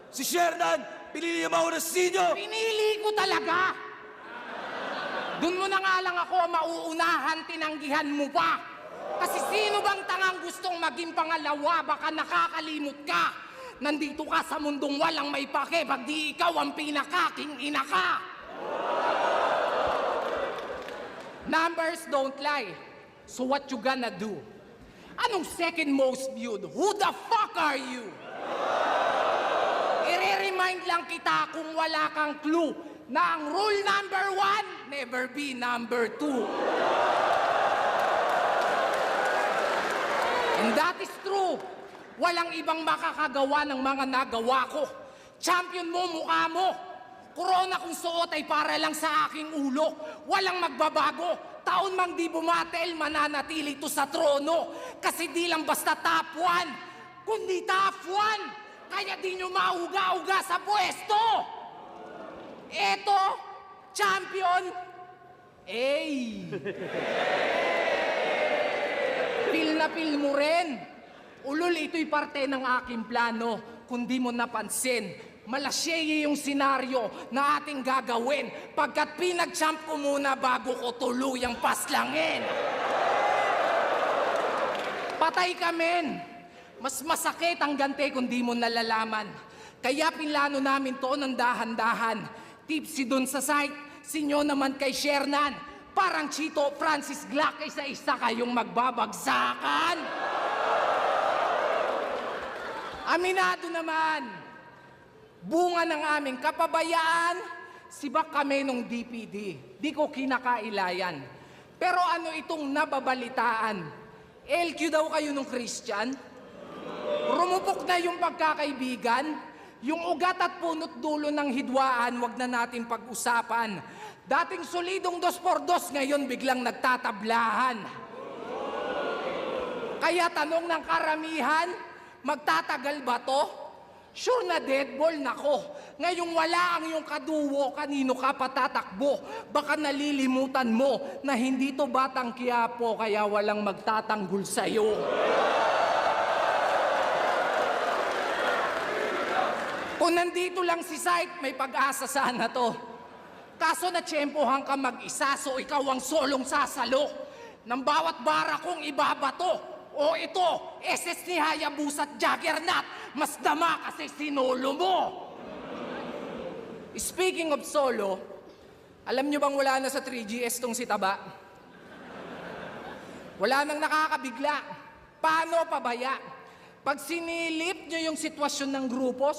Si Shernan, pinili niya mauna sa sinyo! Pinili ko talaga! Doon mo na nga lang ako mauunahan, tinanggihan mo pa! Kasi sino bang tangang gustong maging pangalawa? Baka nakakalimot ka! Nandito ka sa mundong walang may pake, pag di ikaw ang pinakaking ina ka! Numbers don't lie. So what you gonna do? Anong second most viewed? Who the fuck are you? I-remind lang kita kung wala kang clue na ang rule number 1, never be number 2. And that is true. Walang ibang makakagawa ng mga nagawa ko. Champion mo, mukha mo. Corona kung suot ay para lang sa aking ulo. Walang magbabago. Taon mang di bumatel, mananatili to sa trono. Kasi di lang basta top 1, kundi top 1. Kaya di nyo mauga-uga sa pwesto. Eto, champion. Ey! Pil na pil mo rin. Ulol, ito'y parte ng aking plano. Kung di mo napansin, malasyeye yung senaryo na ating gagawin pagkat pinag-champ ko muna bago ko tuluyang paslangin. Patay ka, men. Mas masakit ang gante kung di mo nalalaman. Kaya pinlano namin to ng dahan-dahan. Tipsy dun sa site, sinyo naman kay Shernan. Parang Chito Francis Glock, isa-isa kayong magbabagsakan. Aminado naman, bunga ng aming kapabayaan, sibak kami nung DPD. Di ko kinakailayan. Pero ano itong nababalitaan? LQ daw kayo nung Christian? Rumupok na yung pagkakaibigan? Yung ugat at punot dulo ng hidwaan, wag na natin pag-usapan. Dating solidong 2x2, ngayon biglang nagtatablahan. Kaya tanong ng karamihan, magtatagal ba to? Sure na deadball nako. Ngayong wala ang iyong kaduwo, kanino ka patatakbo? Baka nalilimutan mo na hindi to Batang Quiapo, kaya walang magtatanggol sa'yo. Kung nandito lang si Sight, may pag-asa sana to. Kaso natsyempohan ka mag-isa, so ikaw ang solong sasalo. Nang bawat bara kong ibabato. O ito, SS ni Hayabusa at Juggernaut, mas dama kasi sinolo mo. Speaking of solo, alam nyo bang wala na sa 3GS tong si Taba? Wala nang nakakabigla. Paano pabaya? Pag sinilip nyo yung sitwasyon ng grupo,